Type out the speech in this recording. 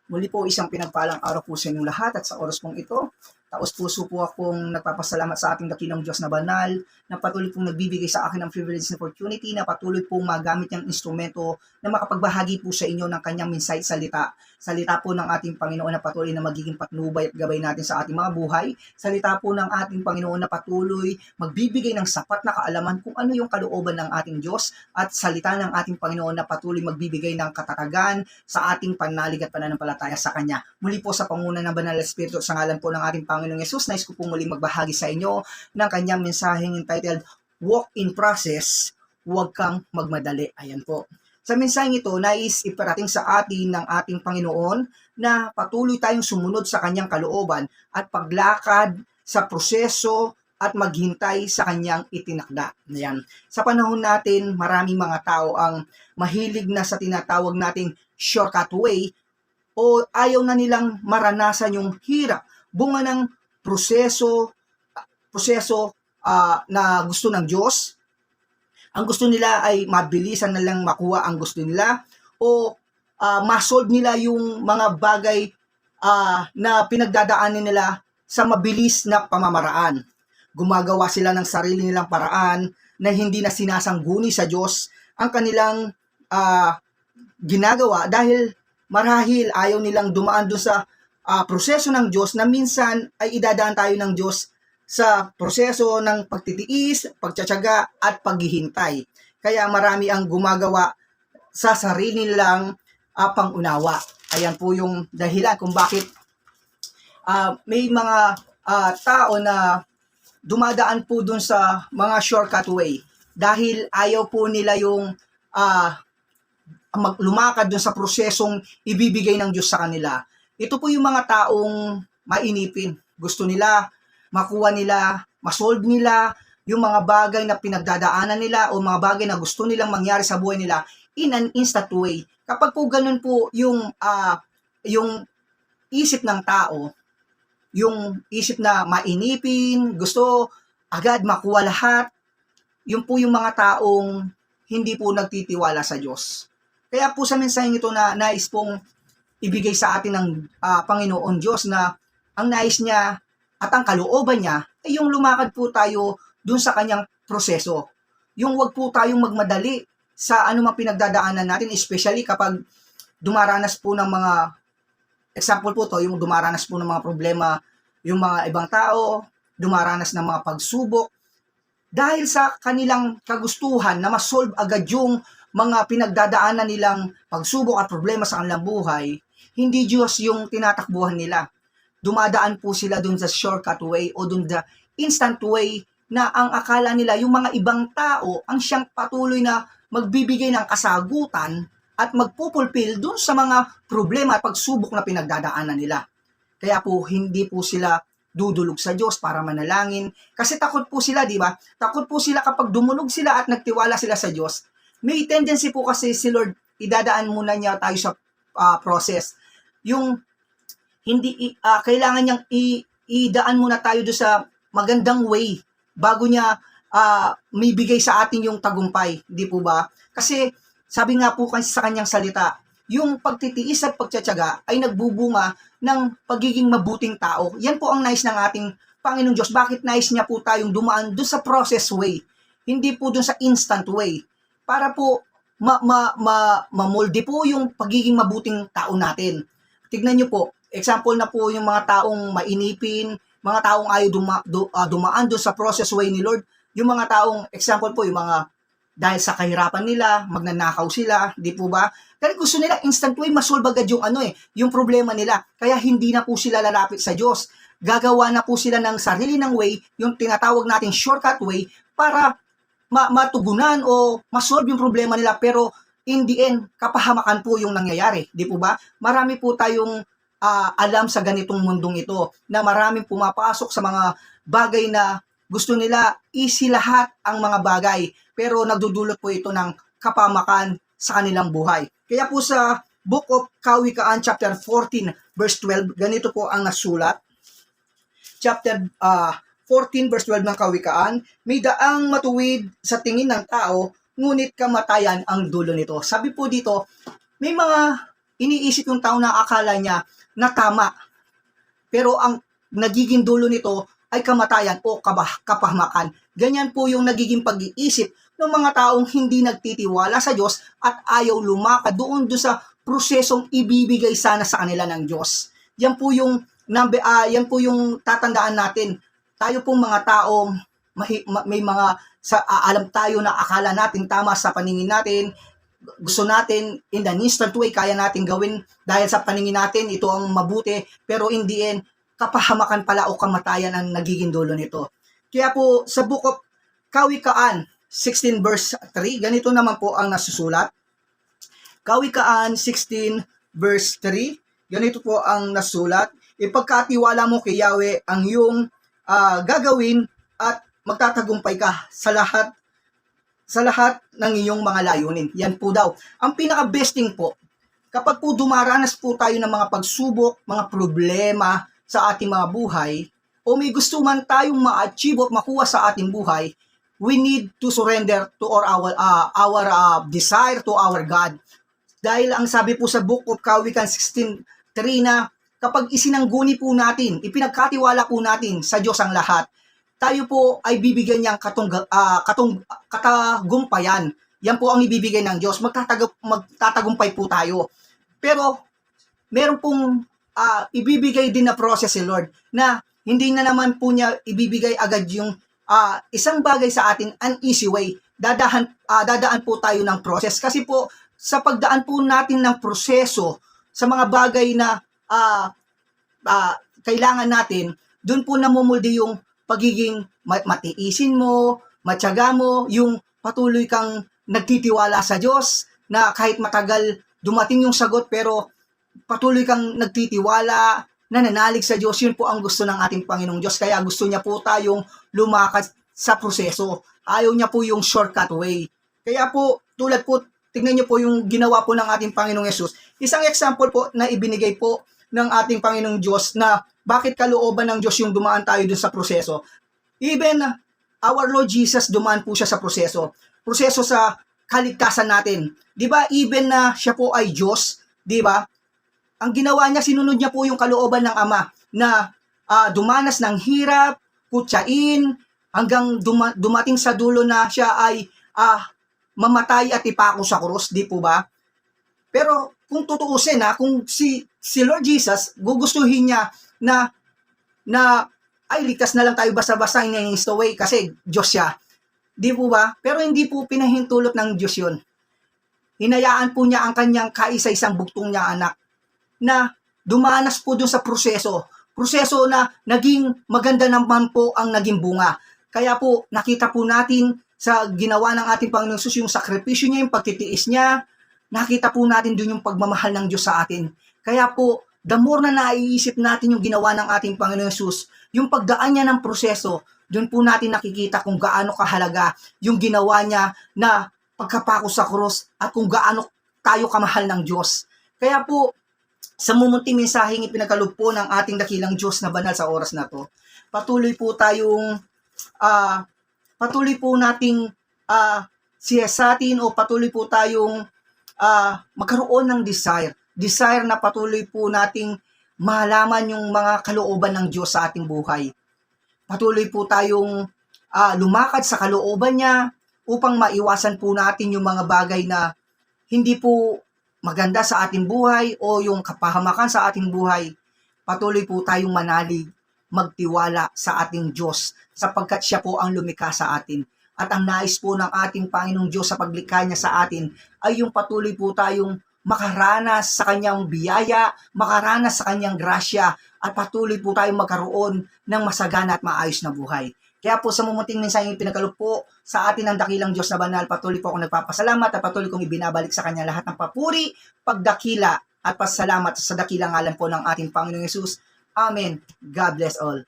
Muli po isang pinagpalang araw po sa inyong lahat at sa oras pong ito. Taos puso po akong nagpapasalamat sa ating dakilang Diyos na banal na patuloy pong nagbibigay sa akin ng privilege and opportunity na patuloy pong magamit niyang instrumento na makapagbahagi po sa inyo ng kanyang mensahe salita. Salita po ng ating Panginoon na patuloy na magiging patnubay at gabay natin sa ating mga buhay. Salita po ng ating Panginoon na patuloy magbibigay ng sapat na kaalaman kung ano yung kalooban ng ating Diyos at salita ng ating Panginoon na patuloy magbibigay ng katatagan sa ating panalig at pananampalataya sa Kanya. Muli po sa panguna ng Banal na Espiritu sa ngalan po ng ating Panginoong Yesus, nais ko po muling magbahagi sa inyo ng Kanyang mensaheng entitled, Walk in Process, Huwag Kang Magmadali. Ayan po. Sa mensaheng ito, nais iparating sa atin ng ating Panginoon na patuloy tayong sumunod sa Kanyang kalooban at paglakad sa proseso at maghintay sa Kanyang itinakda. Ayan. Sa panahon natin, maraming mga tao ang mahilig na sa tinatawag nating shortcut way o ayaw na nilang maranasan yung hirap, bunga ng proseso na gusto ng Diyos. Ang gusto nila ay mabilisan na lang makuha ang gusto nila o ma-solve nila yung mga bagay na pinagdadaanan nila sa mabilis na pamamaraan. Gumagawa sila ng sarili nilang paraan na hindi na sinasangguni sa Diyos ang kanilang ginagawa dahil marahil ayaw nilang dumaan doon sa proseso ng Diyos na minsan ay idadaan tayo ng Diyos sa proseso ng pagtitiis, pagtsatsaga at paghihintay. Kaya marami ang gumagawa sa sarili nilang pangunawa. Ayan po yung dahilan kung bakit may mga tao na dumadaan po dun sa mga shortcut way dahil ayaw po nila yung lumakad dun sa prosesong ibibigay ng Diyos sa kanila. Ito po yung mga taong mainipin. Gusto nila makuha nila, masolve nila yung mga bagay na pinagdadaanan nila o mga bagay na gusto nilang mangyari sa buhay nila in an instant way. Kapag po ganun po yung isip ng tao, yung isip na mainipin, gusto agad makuha lahat, yun po yung mga taong hindi po nagtitiwala sa Diyos. Kaya po sa mensaheng ito na nais pong ibigay sa atin ng Panginoon Diyos na ang nais niya at ang kalooban niya ay yung lumakad po tayo dun sa kanyang proseso. Yung wag po tayong magmadali sa anumang pinagdadaanan natin, especially kapag dumaranas po ng mga, example po to, yung dumaranas po ng mga problema, yung mga ibang tao, dumaranas ng mga pagsubok, dahil sa kanilang kagustuhan na masolve agad yung mga pinagdadaanan nilang pagsubok at problema sa kanilang buhay, hindi Diyos yung tinatakbuhan nila. Dumadaan po sila dun sa shortcut way o dun sa instant way na ang akala nila yung mga ibang tao ang siyang patuloy na magbibigay ng kasagutan at magpupulpil dun sa mga problema at pagsubok na pinagdadaanan nila. Kaya po hindi po sila dudulog sa Diyos para manalangin. Kasi takot po sila, di ba? Takot po sila kapag dumulog sila at nagtiwala sila sa Diyos. May tendency po kasi si Lord, idadaan muna niya tayo sa process. Yung hindi kailangan niyang idaan muna tayo do sa magandang way bago niya may bigay sa atin yung tagumpay, di po ba? Kasi sabi nga po kasi sa kanyang salita, yung pagtitiis at pagtsatsaga ay nagbubunga ng pagiging mabuting tao. Yan po ang nais ng ating Panginoong Diyos. Bakit nais niya po tayong dumaan doon sa process way, hindi po doon sa instant way, para po mamolde po yung pagiging mabuting tao natin. Tignan niyo po, example na po yung mga taong mainipin, mga taong ayaw dumaan doon sa process way ni Lord. Yung mga taong, example po, yung mga dahil sa kahirapan nila, magnanakaw sila, di po ba? Kasi gusto nila instant way, masolve agad yung yung problema nila. Kaya hindi na po sila lalapit sa Diyos. Gagawa na po sila ng sarili ng way, yung tinatawag nating shortcut way, para matugunan o masolve yung problema nila. Pero in the end, kapahamakan po yung nangyayari. Di po ba? Marami po tayong alam sa ganitong mundong ito na maraming pumapasok sa mga bagay na gusto nila easy lahat ang mga bagay, pero nagdudulot po ito ng kapamakan sa kanilang buhay. Kaya po sa Book of Kawikaan chapter 14 verse 12, ganito po ang nasulat. Chapter 14 verse 12 ng Kawikaan, may daang matuwid sa tingin ng tao, ngunit kamatayan ang dulo nito. Sabi po dito, may mga iniisip yung tao na akala niya na tama. Pero ang nagiging dulo nito ay kamatayan o kapahamakan. Ganyan po yung nagiging pag-iisip ng mga taong hindi nagtitiwala sa Diyos at ayaw lumakad doon sa prosesong ibibigay sana sa kanila ng Diyos. Yan po yung tatandaan natin. Tayo pong mga taong may mga alam tayo na akala natin tama sa paningin natin, gusto natin in the instant way, kaya natin gawin dahil sa paningin natin, ito ang mabuti, pero in the end, kapahamakan pala o kamatayan ang nagiging dulo nito. Kaya po, sa Book of Kawikaan, 16 verse 3, ganito naman po ang nasusulat. Kawikaan 16 verse 3, ganito po ang nasusulat. Ipagkatiwala mo kay Yahweh ang iyong gagawin at magtatagumpay ka sa lahat ng iyong mga layunin. Yan po daw. Ang pinaka-besting po, kapag po dumaranas po tayo ng mga pagsubok, mga problema sa ating mga buhay, o may gusto man tayong ma-achieve at makuha sa ating buhay, we need to surrender to our desire to our God. Dahil ang sabi po sa Book of Kawikaan 16:3 na kapag isinangguni po natin, ipinagkatiwala po natin sa Diyos ang lahat, tayo po ay bibigyan niyang katagumpayan. Yan po ang ibibigay ng Diyos. Magtatagumpay po tayo. Pero, meron pong ibibigay din na process si Lord na hindi na naman po niya ibibigay agad yung isang bagay sa atin, an easy way. Dadaan po tayo ng process. Kasi po, sa pagdaan po natin ng proseso sa mga bagay na kailangan natin, doon po namumuldi yung pagiging matiisin mo, matyaga mo, yung patuloy kang nagtitiwala sa Diyos, na kahit matagal dumating yung sagot, pero patuloy kang nagtitiwala, nananalig sa Diyos. Yun po ang gusto ng ating Panginoong Diyos. Kaya gusto niya po tayong lumakad sa proseso. Ayaw niya po yung shortcut way. Kaya po, tulad po, tignan niyo po yung ginawa po ng ating Panginoong Yesus. Isang example po na ibinigay po ng ating Panginoong Diyos na bakit kalooban ng Diyos yung dumaan tayo dun sa proseso. Even our Lord Jesus, dumaan po siya sa proseso. Proseso sa kaligtasan natin. Di ba? Even na siya po ay Diyos, di ba? Ang ginawa niya, sinunod niya po yung kalooban ng Ama na dumanas ng hirap, kutsain, hanggang dumating sa dulo na siya ay mamatay at ipako sa krus, di po ba? Pero kung tutuusin kung si Lord Jesus, gugustuhin niya na ay likas na lang tayo basta-basta in his way kasi Diyos siya. Di po ba? Pero hindi po pinahintulot ng Diyos yun. Hinayaan po niya ang kanyang kaisa-isang bugtong niya anak na dumanas po dun sa proseso. Proseso na naging maganda naman po ang naging bunga. Kaya po nakita po natin sa ginawa ng ating Panginoon Jesus, yung sakripisyo niya, yung pagtitiis niya, nakita po natin dun yung pagmamahal ng Diyos sa atin. Kaya po, the more na naiisip natin yung ginawa ng ating Panginoon Jesus, yung pagdaan niya ng proseso, doon po natin nakikita kung gaano kahalaga yung ginawa niya na pagkapako sa krus at kung gaano tayo kamahal ng Diyos. Kaya po, sa mumunting mensaheng ipinagkaloob po ng ating dakilang Diyos na banal sa oras na to, patuloy po nating siyasatin o patuloy po tayong magkaroon ng desire na patuloy po nating malaman yung mga kalooban ng Diyos sa ating buhay. Patuloy po tayong lumakad sa kalooban niya upang maiwasan po natin yung mga bagay na hindi po maganda sa ating buhay o yung kapahamakan sa ating buhay. Patuloy po tayong manalig, magtiwala sa ating Diyos sapagkat siya po ang lumikha sa atin. At ang nais po ng ating Panginoong Diyos sa paglikha niya sa atin ay yung patuloy po tayong makaranas sa kanyang biyaya, makaranas sa kanyang grasya, at patuloy po tayong magkaroon ng masagana at maayos na buhay. Kaya po sa mumunting mensaheng pinagkaloob po sa atin ng dakilang Diyos na banal, patuloy po akong nagpapasalamat at patuloy kong ibinabalik sa kanya lahat ng papuri, pagdakila at pasalamat sa dakilang ngalan po ng ating Panginoong Yesus. Amen. God bless all.